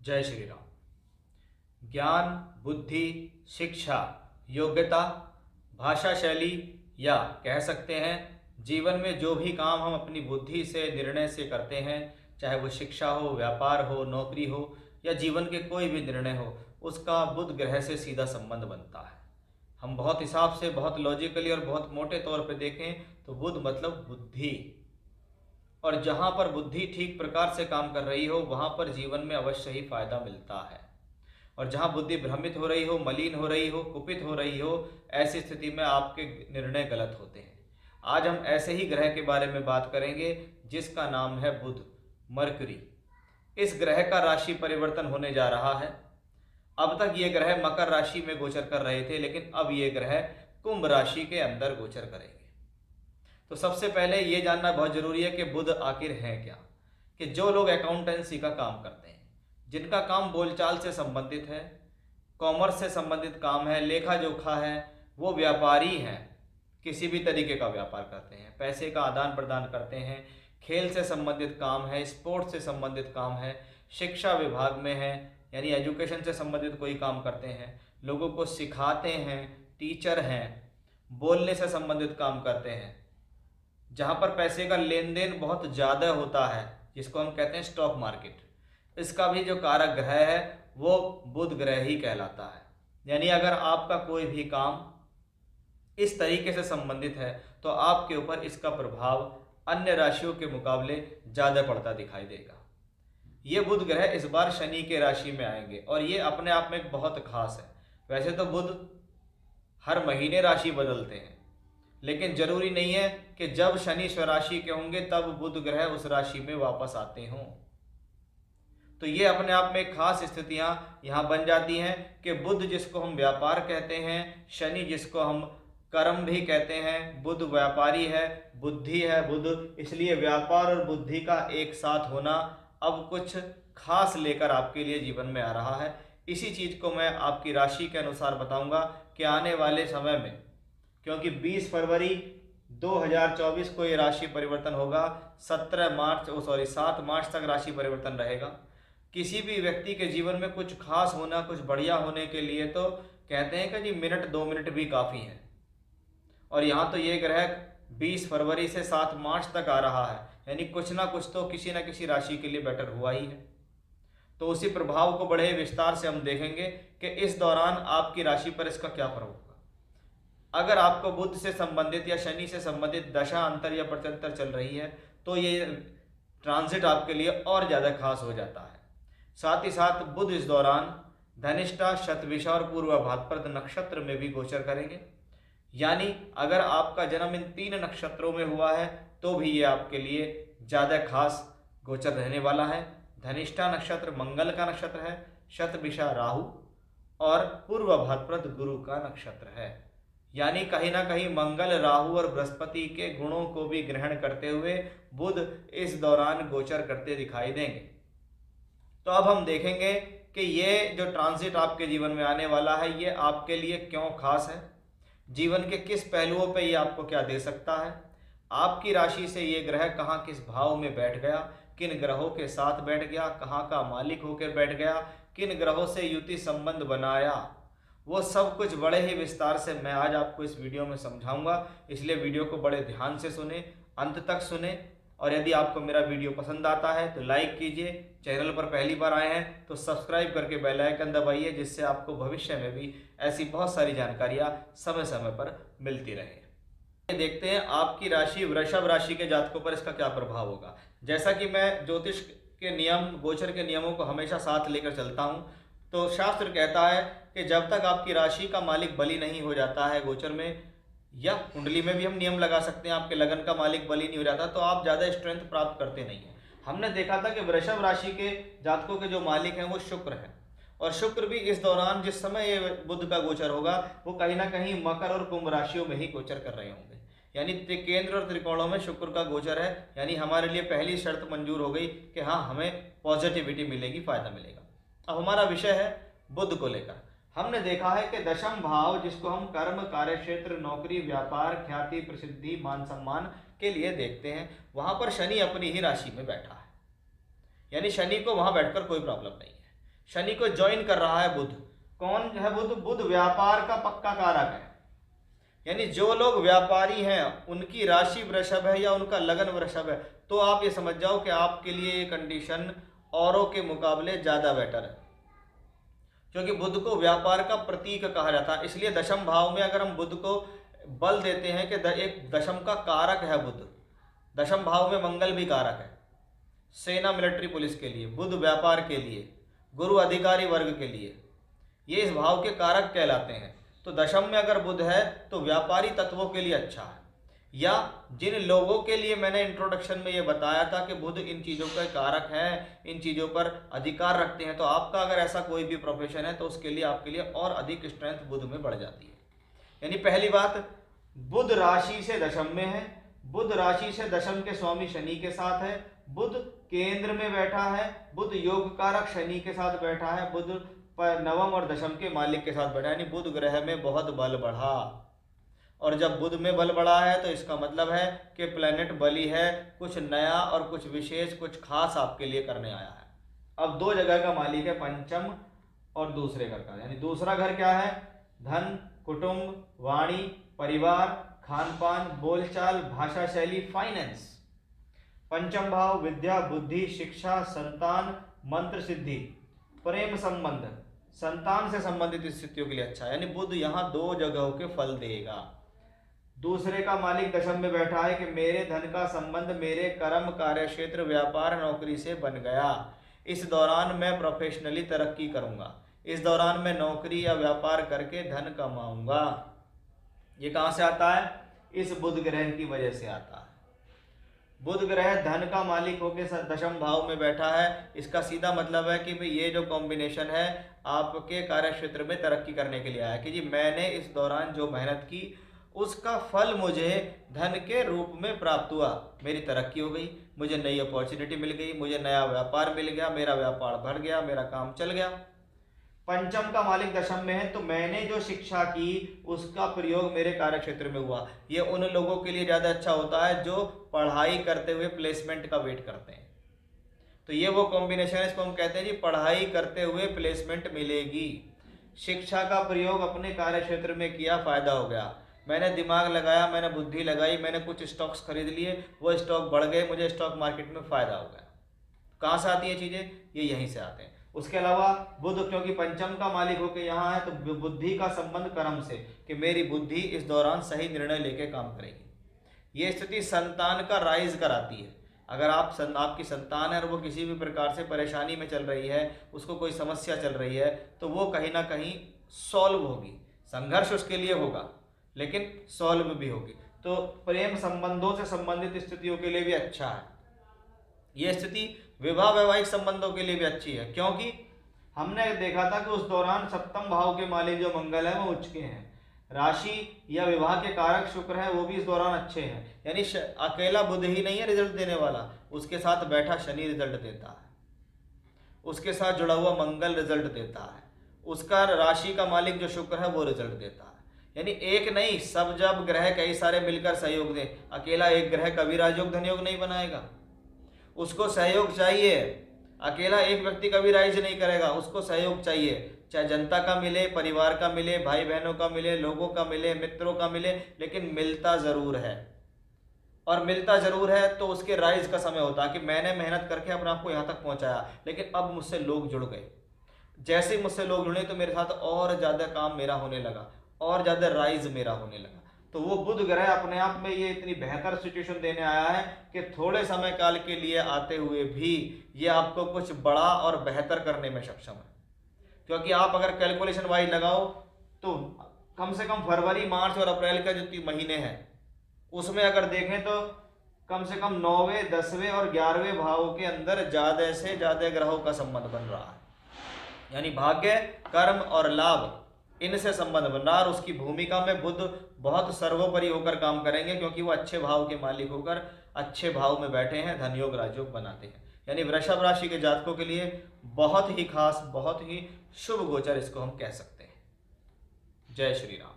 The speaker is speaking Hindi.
जय श्री राम। ज्ञान, बुद्धि, शिक्षा, योग्यता, भाषा शैली या कह सकते हैं जीवन में जो भी काम हम अपनी बुद्धि से निर्णय से करते हैं, चाहे वो शिक्षा हो, व्यापार हो, नौकरी हो या जीवन के कोई भी निर्णय हो, उसका बुध ग्रह से सीधा संबंध बनता है। हम बहुत हिसाब से, बहुत लॉजिकली और बहुत मोटे तौर पे देखें तो बुध मतलब बुद्धि, और जहाँ पर बुद्धि ठीक प्रकार से काम कर रही हो वहाँ पर जीवन में अवश्य ही फायदा मिलता है। और जहाँ बुद्धि भ्रमित हो रही हो, मलिन हो रही हो, कुपित हो रही हो, ऐसी स्थिति में आपके निर्णय गलत होते हैं। आज हम ऐसे ही ग्रह के बारे में बात करेंगे जिसका नाम है बुध, मरकरी। इस ग्रह का राशि परिवर्तन होने जा रहा है। अब तक ये ग्रह मकर राशि में गोचर कर रहे थे, लेकिन अब ये ग्रह कुंभ राशि के अंदर गोचर करेंगे। तो सबसे पहले ये जानना बहुत जरूरी है कि बुध आखिर है क्या। कि जो लोग अकाउंटेंसी का काम करते हैं, जिनका काम बोलचाल से संबंधित है, कॉमर्स से संबंधित काम है, लेखा जोखा है, वो व्यापारी हैं, किसी भी तरीके का व्यापार करते हैं, पैसे का आदान प्रदान करते हैं, खेल से संबंधित काम है, स्पोर्ट्स से संबंधित काम है, शिक्षा विभाग में है यानी एजुकेशन से संबंधित कोई काम करते हैं, लोगों को सिखाते हैं, टीचर हैं, बोलने से संबंधित काम करते हैं, जहाँ पर पैसे का लेन देन बहुत ज़्यादा होता है, जिसको हम कहते हैं स्टॉक मार्केट, इसका भी जो कारक ग्रह है वो बुध ग्रह ही कहलाता है। यानी अगर आपका कोई भी काम इस तरीके से संबंधित है तो आपके ऊपर इसका प्रभाव अन्य राशियों के मुकाबले ज़्यादा पड़ता दिखाई देगा। ये बुध ग्रह इस बार शनि के राशि में आएंगे और ये अपने आप में बहुत खास है। वैसे तो बुध हर महीने राशि बदलते हैं, लेकिन जरूरी नहीं है कि जब शनि स्वराशि के होंगे तब बुध ग्रह उस राशि में वापस आते हों। तो ये अपने आप में खास स्थितियां यहाँ बन जाती हैं कि बुध जिसको हम व्यापार कहते हैं, शनि जिसको हम कर्म भी कहते हैं, बुध व्यापारी है, बुद्धि है बुध, इसलिए व्यापार और बुद्धि का एक साथ होना अब कुछ खास लेकर आपके लिए जीवन में आ रहा है। इसी चीज को मैं आपकी राशि के अनुसार बताऊंगा कि आने वाले समय में, क्योंकि 20 फरवरी 2024 को ये राशि परिवर्तन होगा, 7 मार्च तक राशि परिवर्तन रहेगा। किसी भी व्यक्ति के जीवन में कुछ खास होना, कुछ बढ़िया होने के लिए तो कहते हैं कि जी मिनट 2 मिनट भी काफ़ी है। और यहाँ तो ये ग्रह 20 फरवरी से 7 मार्च तक आ रहा है, यानी कुछ ना कुछ तो किसी न किसी राशि के लिए बेटर हुआ ही है। तो उसी प्रभाव को बड़े विस्तार से हम देखेंगे कि इस दौरान आपकी राशि पर इसका क्या प्रभाव होगा। अगर आपको बुध से संबंधित या शनि से संबंधित दशा अंतर या प्रत्यंतर चल रही है तो ये ट्रांजिट आपके लिए और ज़्यादा खास हो जाता है। साथ ही साथ बुध इस दौरान धनिष्ठा, शतभिषा और पूर्व भाद्रपद नक्षत्र में भी गोचर करेंगे। यानी अगर आपका जन्म इन 3 नक्षत्रों में हुआ है तो भी ये आपके लिए ज़्यादा खास गोचर रहने वाला है। धनिष्ठा नक्षत्र मंगल का नक्षत्र है, शतभिषा राहु और पूर्व भाद्रपद गुरु का नक्षत्र है। यानी कहीं ना कहीं मंगल, राहु और बृहस्पति के गुणों को भी ग्रहण करते हुए बुध इस दौरान गोचर करते दिखाई देंगे। तो अब हम देखेंगे कि ये जो ट्रांजिट आपके जीवन में आने वाला है ये आपके लिए क्यों खास है, जीवन के किस पहलुओं पे ये आपको क्या दे सकता है, आपकी राशि से ये ग्रह कहाँ किस भाव में बैठ गया, किन ग्रहों के साथ बैठ गया, कहाँ का मालिक होकर बैठ गया, किन ग्रहों से युति संबंध बनाया, वो सब कुछ बड़े ही विस्तार से मैं आज आपको इस वीडियो में समझाऊंगा। इसलिए वीडियो को बड़े ध्यान से सुने, अंत तक सुने। और यदि आपको मेरा वीडियो पसंद आता है तो लाइक कीजिए, चैनल पर पहली बार आए हैं तो सब्सक्राइब करके बेल आइकन दबाइए, जिससे आपको भविष्य में भी ऐसी बहुत सारी जानकारियाँ समय समय पर मिलती रहे। देखते हैं आपकी राशि वृषभ राशि के जातकों पर इसका क्या प्रभाव होगा। जैसा कि मैं ज्योतिष के नियम, गोचर के नियमों को हमेशा साथ लेकर चलता हूँ, तो शास्त्र कहता है कि जब तक आपकी राशि का मालिक बली नहीं हो जाता है गोचर में, या कुंडली में भी हम नियम लगा सकते हैं, आपके लगन का मालिक बली नहीं हो जाता तो आप ज़्यादा स्ट्रेंथ प्राप्त करते नहीं हैं। हमने देखा था कि वृषभ राशि के जातकों के जो मालिक हैं वो शुक्र हैं, और शुक्र भी इस दौरान जिस समय ये बुध का गोचर होगा वो कहीं ना कहीं मकर और कुंभ राशियों में ही गोचर कर रहे होंगे। यानी केंद्र और त्रिकोणों में शुक्र का गोचर है, यानी हमारे लिए पहली शर्त मंजूर हो गई कि हाँ हमें पॉजिटिविटी मिलेगी, फायदा मिलेगा। अब हमारा विषय है बुध को लेकर। हमने देखा है कि दशम भाव, जिसको हम कर्म, कार्यक्षेत्र, नौकरी, व्यापार, ख्याति, प्रसिद्धि, मान सम्मान के लिए देखते हैं, वहां पर शनि अपनी ही राशि में बैठा है। यानी शनि को वहां बैठकर कोई प्रॉब्लम नहीं है। शनि को ज्वाइन कर रहा है बुध। कौन है बुध? बुध व्यापार का पक्का कारक है। यानी जो लोग व्यापारी हैं उनकी राशि वृषभ है या उनका लगन वृषभ है, तो आप ये समझ जाओ कि आपके लिए ये कंडीशन औरों के मुकाबले ज़्यादा बेटर है, क्योंकि बुध को व्यापार का प्रतीक कहा जाता है। इसलिए दशम भाव में अगर हम बुध को बल देते हैं कि एक दशम का कारक है बुध, दशम भाव में मंगल भी कारक है, सेना मिलिट्री पुलिस के लिए, बुध व्यापार के लिए, गुरु अधिकारी वर्ग के लिए, ये इस भाव के कारक कहलाते हैं। तो दशम में अगर बुध है तो व्यापारी तत्वों के लिए अच्छा है। या जिन लोगों के लिए मैंने इंट्रोडक्शन में ये बताया था कि बुध इन चीज़ों का कारक है, इन चीज़ों पर अधिकार रखते हैं, तो आपका अगर ऐसा कोई भी प्रोफेशन है तो उसके लिए आपके लिए और अधिक स्ट्रेंथ बुध में बढ़ जाती है। यानी पहली बात, बुध राशि से दशम में है, बुध राशि से दशम के स्वामी शनि के साथ है, बुध केंद्र में बैठा है, बुध योग कारक शनि के साथ बैठा है, बुध पर नवम और दशम के मालिक के साथ बैठा है, यानी बुध ग्रह में बहुत बल बढ़ा। और जब बुध में बल बढ़ा है तो इसका मतलब है कि प्लेनेट बली है, कुछ नया और कुछ विशेष, कुछ खास आपके लिए करने आया है। अब दो जगह का मालिक है, पंचम और दूसरे घर का। यानी दूसरा घर क्या है? धन, कुटुंब, वाणी, परिवार, खान पान, बोलचाल, भाषा शैली, फाइनेंस। पंचम भाव विद्या, बुद्धि, शिक्षा, संतान, मंत्र सिद्धि, प्रेम संबंध, संतान से संबंधित स्थितियों के लिए अच्छा है। यानी बुध यहाँ दो जगहों के फल देगा। दूसरे का मालिक दशम में बैठा है कि मेरे धन का संबंध मेरे कर्म, कार्य क्षेत्र, व्यापार, नौकरी से बन गया। इस दौरान मैं प्रोफेशनली तरक्की करूंगा, इस दौरान मैं नौकरी या व्यापार करके धन कमाऊंगा। ये कहाँ से आता है? इस बुध ग्रह की वजह से आता है। बुध ग्रह धन का मालिक होकर दशम भाव में बैठा है, इसका सीधा मतलब है कि भाई ये जो कॉम्बिनेशन है आपके कार्य क्षेत्र में तरक्की करने के लिए आया कि जी मैंने इस दौरान जो मेहनत की उसका फल मुझे धन के रूप में प्राप्त हुआ, मेरी तरक्की हो गई, मुझे नई अपॉर्चुनिटी मिल गई, मुझे नया व्यापार मिल गया, मेरा व्यापार बढ़ गया, मेरा काम चल गया। पंचम का मालिक दशम में है तो मैंने जो शिक्षा की उसका प्रयोग मेरे कार्य क्षेत्र में हुआ। ये उन लोगों के लिए ज़्यादा अच्छा होता है जो पढ़ाई करते हुए प्लेसमेंट का वेट करते हैं। तो ये वो कॉम्बिनेशन है, इसको हम कहते हैं जी पढ़ाई करते हुए प्लेसमेंट मिलेगी। शिक्षा का प्रयोग अपने कार्य क्षेत्र में किया, फायदा हो गया। मैंने दिमाग लगाया, मैंने बुद्धि लगाई, मैंने कुछ स्टॉक्स खरीद लिए, वो स्टॉक बढ़ गए, मुझे स्टॉक मार्केट में फ़ायदा हो गया। कहाँ से आती है चीज़ें? ये यहीं से आते हैं। उसके अलावा बुध क्योंकि पंचम का मालिक होकर यहाँ है तो बुद्धि का संबंध कर्म से, कि मेरी बुद्धि इस दौरान सही निर्णय लेके काम करेगी। ये स्थिति संतान का राइज कराती है। अगर आपकी संतान है और वो किसी भी प्रकार से परेशानी में चल रही है, उसको कोई समस्या चल रही है, तो वो कहीं ना कहीं सॉल्व होगी। संघर्ष उसके लिए होगा लेकिन सॉल्व भी होगी। तो प्रेम संबंधों से संबंधित स्थितियों के लिए भी अच्छा है। ये स्थिति विवाह वैवाहिक संबंधों के लिए भी अच्छी है, क्योंकि हमने देखा था कि उस दौरान सप्तम भाव के मालिक जो मंगल है वो उच्च के हैं, राशि या विवाह के कारक शुक्र है वो भी इस दौरान अच्छे हैं। यानी अकेला बुध ही नहीं है रिजल्ट देने वाला, उसके साथ बैठा शनि रिजल्ट देता है, उसके साथ जुड़ा हुआ मंगल रिजल्ट देता है, उसका राशि का मालिक जो शुक्र है वो रिजल्ट देता है। यानी एक नहीं, सब जब ग्रह कई सारे मिलकर सहयोग दें, अकेला एक ग्रह कभी राजयोग धनयोग नहीं बनाएगा, उसको सहयोग चाहिए। अकेला एक व्यक्ति कभी राइज नहीं करेगा, उसको सहयोग चाहिए, चाहे जनता का मिले, परिवार का मिले, भाई बहनों का मिले, लोगों का मिले, मित्रों का मिले, लेकिन मिलता ज़रूर है। और मिलता ज़रूर है तो उसके राइज का समय होता है कि मैंने मेहनत करके अपने आप को यहाँ तक पहुँचाया, लेकिन अब मुझसे लोग जुड़ गए। जैसे ही मुझसे लोग जुड़े तो मेरे साथ और ज़्यादा काम मेरा होने लगा, और ज़्यादा राइज मेरा होने लगा। तो वो बुध ग्रह अपने आप में ये इतनी बेहतर सिचुएशन देने आया है कि थोड़े समय काल के लिए आते हुए भी ये आपको कुछ बड़ा और बेहतर करने में सक्षम है। क्योंकि आप अगर कैलकुलेशन वाइज लगाओ तो कम से कम फरवरी, मार्च और अप्रैल का जो 3 महीने हैं उसमें अगर देखें तो कम से कम 9वें, 10वें और 11वें भावों के अंदर ज़्यादा से ज़्यादा ग्रहों का संबंध बन रहा है। यानी भाग्य, कर्म और लाभ, इनसे संबंध बन रहा है। और उसकी भूमिका में बुध बहुत सर्वोपरि होकर काम करेंगे, क्योंकि वो अच्छे भाव के मालिक होकर अच्छे भाव में बैठे हैं, धनयोग राजयोग बनाते हैं। यानी वृषभ राशि के जातकों के लिए बहुत ही खास, बहुत ही शुभ गोचर इसको हम कह सकते हैं। जय श्री राम।